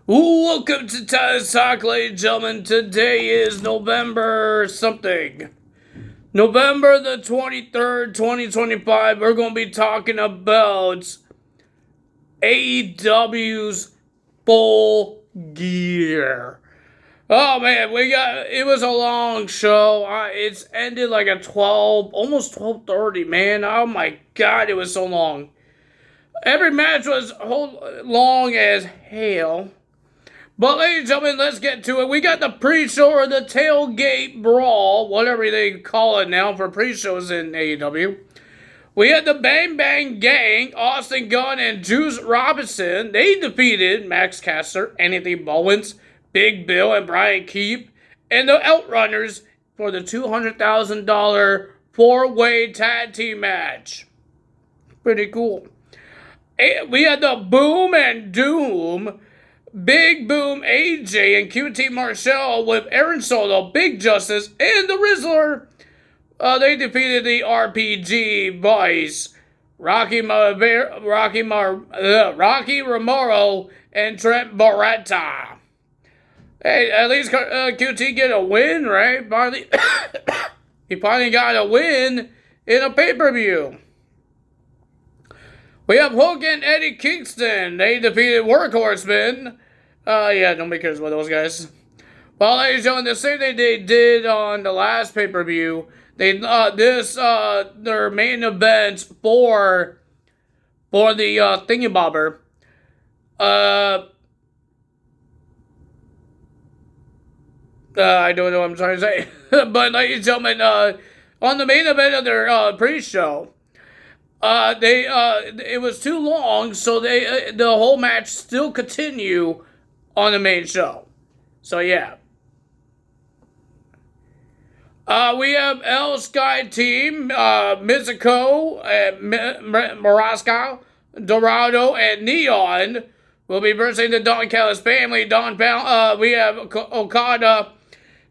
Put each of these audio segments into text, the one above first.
Welcome to Tyler's Talk, ladies and gentlemen. Today is November something. November the 23rd, 2025. We're going to be talking about AEW's Full Gear. Oh man, it was a long show. It's ended like at 12, almost 12:30, man. Oh my god, it was so long. Every match was long as hell. But ladies and gentlemen, let's get to it. We got the pre-show or the tailgate brawl, whatever they call it now for pre-shows in AEW. We had the Bang Bang Gang, Austin Gunn and Juice Robinson. They defeated Max Caster, Anthony Bowens, Big Bill, and Brian Keep, and the Outrunners for the $200,000 four-way tag team match. Pretty cool. We had the Boom and Doom, Big Boom AJ and QT Marshall with Aaron Solo, Big Justice, and the Rizzler. They defeated the RPG Boys, Rocky Romero, and Trent Barretta. Hey, at least QT get a win, right? Finally, he finally got a win in a pay-per-view. We have Hook and Eddie Kingston. They defeated Workhorsemen. Nobody cares about those guys. Well, ladies and gentlemen, the same thing they did on the last pay-per-view. Their main event for the thingy-bobber. I don't know what I'm trying to say. But, ladies and gentlemen, on the main event of their pre-show, it was too long, so the whole match still continue on the main show. So yeah. We have El Sky Team, Mizuko, Maraska, Dorado, and Neon will be versing the Don Callis family. We have Okada,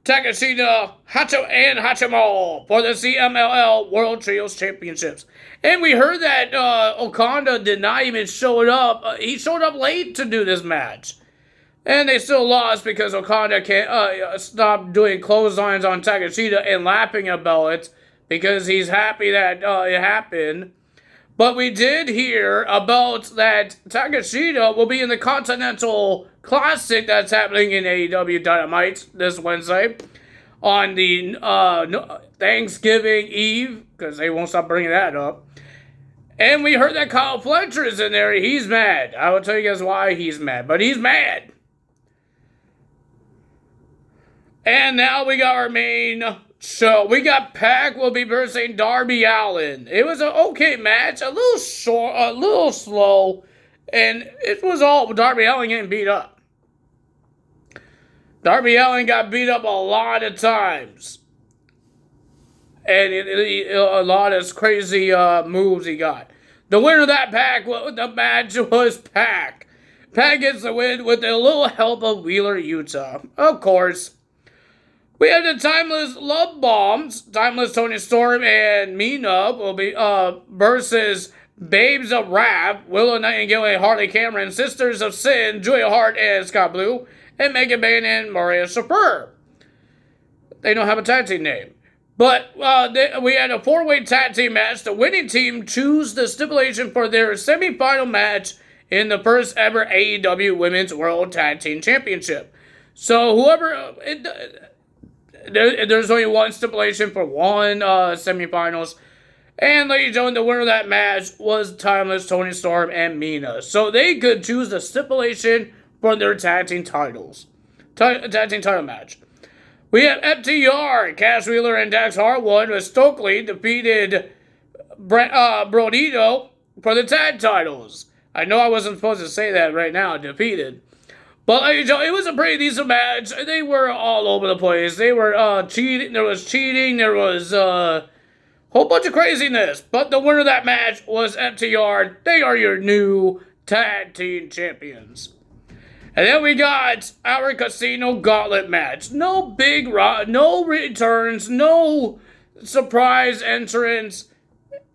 Takashita, Hacho, and Hachimo for the CMLL World Trios Championships. And we heard that Okada did not even show up. He showed up late to do this match. And they still lost because Okada can't stop doing clotheslines on Takashita and laughing about it because he's happy that it happened. But we did hear about that Takashita will be in the Continental Classic that's happening in AEW Dynamite this Wednesday on the Thanksgiving Eve, because they won't stop bringing that up. And we heard that Kyle Fletcher is in there. He's mad. I will tell you guys why he's mad, but he's mad. And now we got our main show. We got Pac will be versing Darby Allin. It was an okay match, a little short, a little slow, and it was all Darby Allin getting beat up. Darby Allin got beat up a lot of times. And a lot of crazy moves he got. The winner of that the match was Pac. Pac gets the win with a little help of Wheeler Utah. Of course. We have the Timeless Love Bombs. Timeless Tony Storm and Mina will be versus Babes of Wrath, Willow Nightingale and Harley Cameron, Sisters of Sin, Julia Hart and Scott Blue, and Megan Bain and Maria Shafir. They don't have a tag team name. But we had a four-way tag team match. The winning team choose the stipulation for their semifinal match in the first ever AEW Women's World Tag Team Championship. So whoever... There's only one stipulation for one semifinals. And ladies and gentlemen, the winner of that match was Timeless Tony Storm and Mina. So they could choose the stipulation for their tag team titles. Tag team title match. We have FTR, Cash Wheeler and Dax Harwood with Stokely defeated Brodito for the tag titles. I know I wasn't supposed to say that right now, defeated. But it was a pretty decent match. They were all over the place. They were cheating. There was cheating. There was a whole bunch of craziness. But the winner of that match was FTR. They are your new tag team champions. And then we got our Casino Gauntlet match. No no returns, no surprise entrance.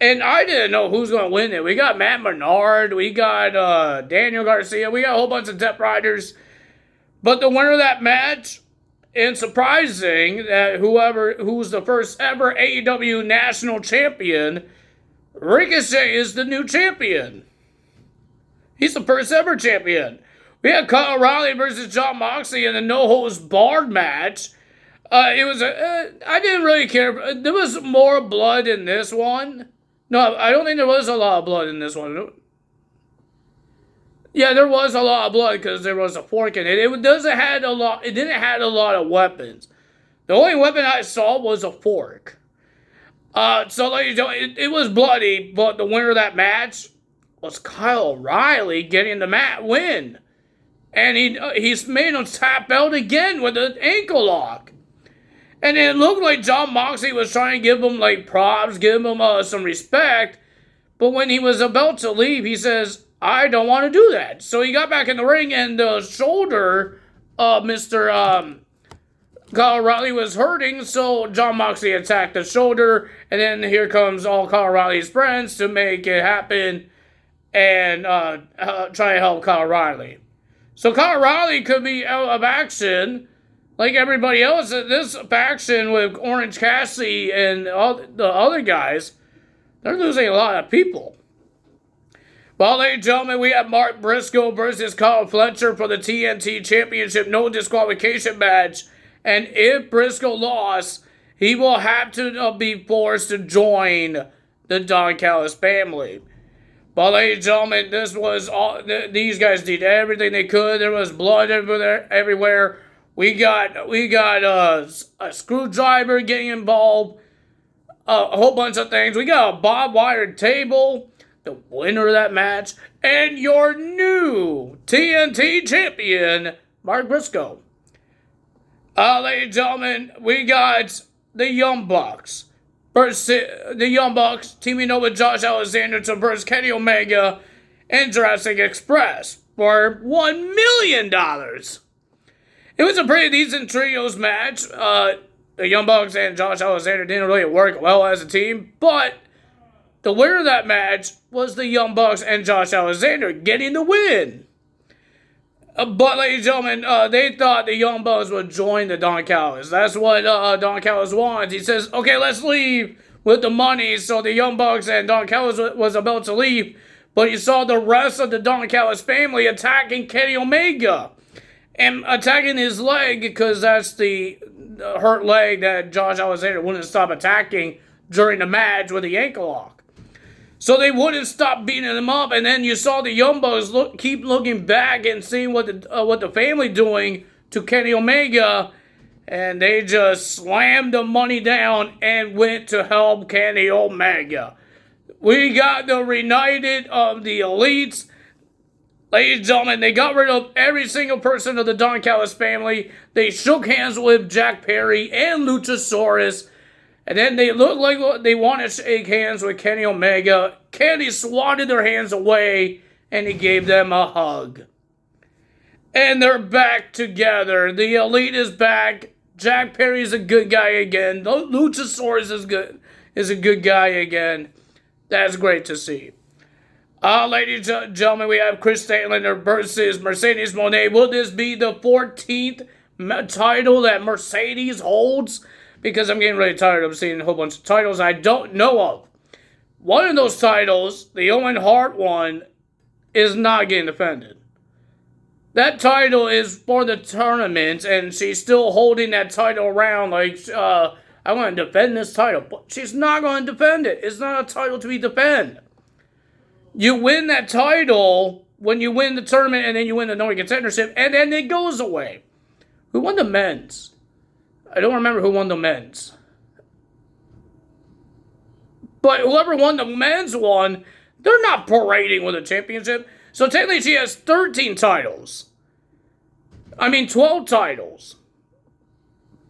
And I didn't know who's going to win it. We got Matt Menard. We got Daniel Garcia. We got a whole bunch of Death Riders. But the winner of that match, and surprising that who was the first ever AEW national champion, Ricochet is the new champion. He's the first ever champion. We had Kyle O'Reilly versus Jon Moxley in a no-holds-barred match. I didn't really care. There was more blood in this one. No, I don't think there was a lot of blood in this one. Yeah, there was a lot of blood because there was a fork in it. It didn't have a lot of weapons. The only weapon I saw was a fork. So ladies and gentlemen, it was bloody, but the winner of that match was Kyle O'Reilly getting the win. And he's made him tap out again with an ankle lock. And it looked like Jon Moxley was trying to give him like props, give him some respect. But when he was about to leave, he says, I don't want to do that. So he got back in the ring, and the shoulder of Mr. Kyle O'Reilly was hurting. So Jon Moxley attacked the shoulder. And then here comes all Kyle O'Reilly's friends to make it happen and try to help Kyle O'Reilly. So Kyle O'Reilly could be out of action like everybody else. This faction with Orange Cassidy and all the other guys, they're losing a lot of people. Well, ladies and gentlemen, we have Mark Briscoe versus Kyle Fletcher for the TNT Championship no disqualification match. And if Briscoe lost, he will have to be forced to join the Don Callis family. Well, ladies and gentlemen, this was all. These guys did everything they could. There was blood everywhere. We got a screwdriver getting involved. A whole bunch of things. We got a barbed wire table. The winner of that match, and your new TNT champion, Mark Briscoe. Ladies and gentlemen, we got the Young Bucks. The Young Bucks teaming up with Josh Alexander to versus Kenny Omega and Jurassic Express for $1 million. It was a pretty decent trios match. The Young Bucks and Josh Alexander didn't really work well as a team, but the winner of that match was the Young Bucks and Josh Alexander getting the win. But, ladies and gentlemen, they thought the Young Bucks would join the Don Callis. That's what Don Callis wants. He says, okay, let's leave with the money. So the Young Bucks and Don Callis was about to leave. But you saw the rest of the Don Callis family attacking Kenny Omega. And attacking his leg because that's the hurt leg that Josh Alexander wouldn't stop attacking during the match with the ankle lock. So they wouldn't stop beating him up, and then you saw the Young Bucks keep looking back and seeing what the family doing to Kenny Omega, and they just slammed the money down and went to help Kenny Omega. We got the reunited of the elites. Ladies and gentlemen, they got rid of every single person of the Don Callis family. They shook hands with Jack Perry and Luchasaurus. And then they looked like they wanted to shake hands with Kenny Omega. Kenny swatted their hands away, and he gave them a hug. And they're back together. The Elite is back. Jack Perry's a good guy again. Luchasaurus is a good guy again. That's great to see. Ladies and gentlemen, we have Chris Statlander versus Mercedes Moné. Will this be the 14th title that Mercedes holds? Because I'm getting really tired of seeing a whole bunch of titles I don't know of. One of those titles, the Owen Hart one, is not getting defended. That title is for the tournament, and she's still holding that title around like, I want to defend this title. But she's not going to defend it. It's not a title to be defended. You win that title when you win the tournament, and then you win the Nordic Contendership, and then it goes away. Who won the men's? I don't remember who won the men's. But whoever won the men's one, they're not parading with a championship. So technically she has 13 titles. 12 titles.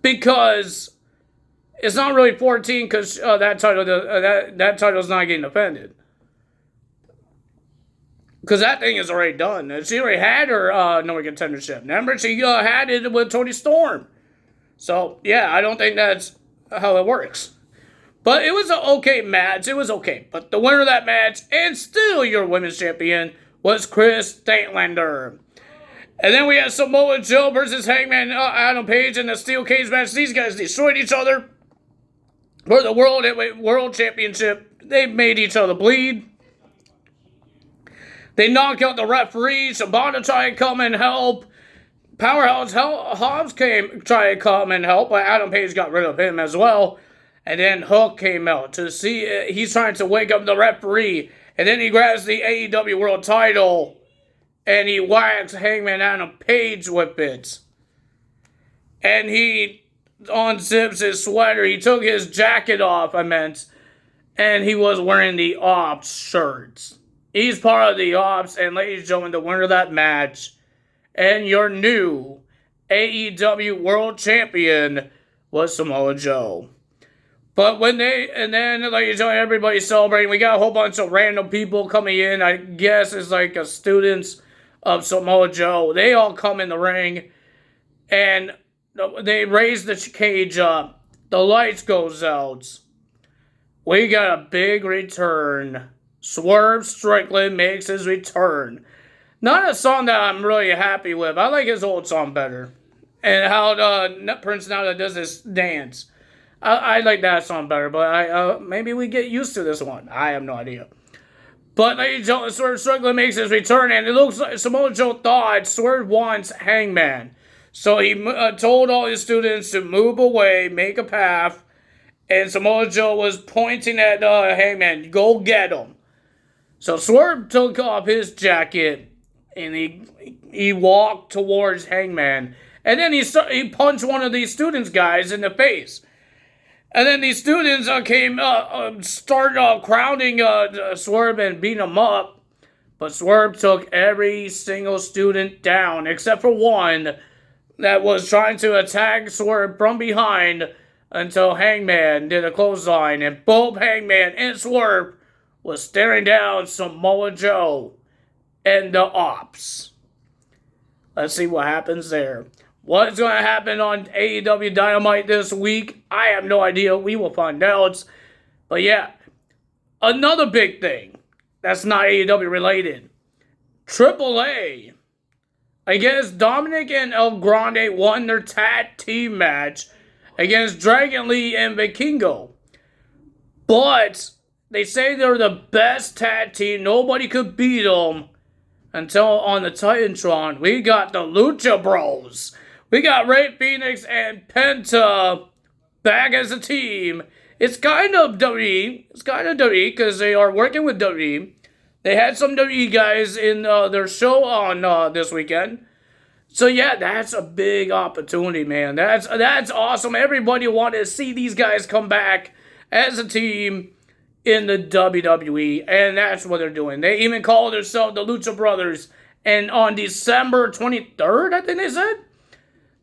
Because it's not really 14 because that title's not getting defended. Because that thing is already done. She already had her Nordic Contendership. Remember, she had it with Toni Storm. So, yeah, I don't think that's how it works. But it was an okay match. It was okay. But the winner of that match, and still your women's champion, was Chris Statlander. And then we had Samoa Joe versus Hangman Adam Page in the steel cage match. These guys destroyed each other for the World Championship. They made each other bleed. They knocked out the referee. Shibata tried to come and help. Powerhouse Hobbs tried to come and help, but Adam Page got rid of him as well. And then Hook came out to see, he's trying to wake up the referee. And then he grabs the AEW World title and he whacks Hangman Adam Page with it. And he unzips his sweater. He took his jacket off, and he was wearing the Ops shirts. He's part of the Ops, and ladies and gentlemen, the winner of that match and your new AEW World Champion was Samoa Joe. But ladies and gentlemen, everybody's celebrating. We got a whole bunch of random people coming in. I guess it's like students of Samoa Joe. They all come in the ring, and they raise the cage up. The lights goes out. We got a big return. Swerve Strickland makes his return. Not a song that I'm really happy with. I like his old song better. And how Prince Nana does this dance. I like that song better, but maybe we get used to this one. I have no idea. But ladies and gentlemen, Swerve Strickland makes his return, and it looks like Samoa Joe thought Swerve wants Hangman. So he told all his students to move away, make a path, and Samoa Joe was pointing at Hangman, go get him. So Swerve took off his jacket, and he walked towards Hangman, and then he punched one of these students guys in the face. And then these students started crowding Swerve and beating him up. But Swerve took every single student down, except for one that was trying to attack Swerve from behind until Hangman did a clothesline. And both Hangman and Swerve was staring down Samoa Joe and the Ops. Let's see what happens there. What's going to happen on AEW Dynamite this week? I have no idea. We will find out. But yeah, another big thing that's not AEW related. AAA. I guess Dominic and El Grande won their tag team match against Dragon Lee and Vikingo. But they say they're the best tag team. Nobody could beat them until on the Titantron. We got the Lucha Bros. We got Ray Phoenix and Penta back as a team. It's kind of WWE. It's kind of WWE because they are working with WWE. They had some WWE guys in their show on this weekend. So yeah, that's a big opportunity, man. That's awesome. Everybody wanted to see these guys come back as a team in the WWE, and that's what they're doing. They even call themselves the Lucha Brothers. And on December 23rd, I think they said,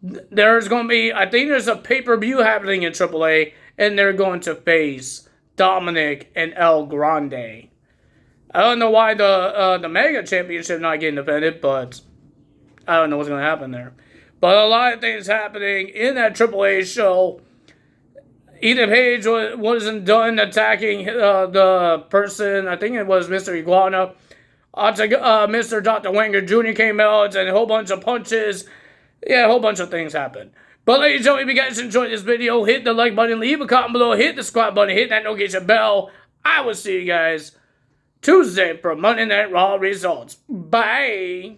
there's going to be, I think there's a pay-per-view happening in AAA, and they're going to face Dominic and El Grande. I don't know why the Mega Championship not getting defended, but I don't know what's going to happen there. But a lot of things happening in that AAA show. Ethan Page wasn't done attacking the person. I think it was Mr. Iguana. Mr. Dr. Wenger Jr. came out, and a whole bunch of punches. Yeah, a whole bunch of things happened. But ladies and gentlemen, if you guys enjoyed this video, hit the like button, leave a comment below, hit the subscribe button, hit that notification bell. I will see you guys Tuesday for Monday Night Raw results. Bye.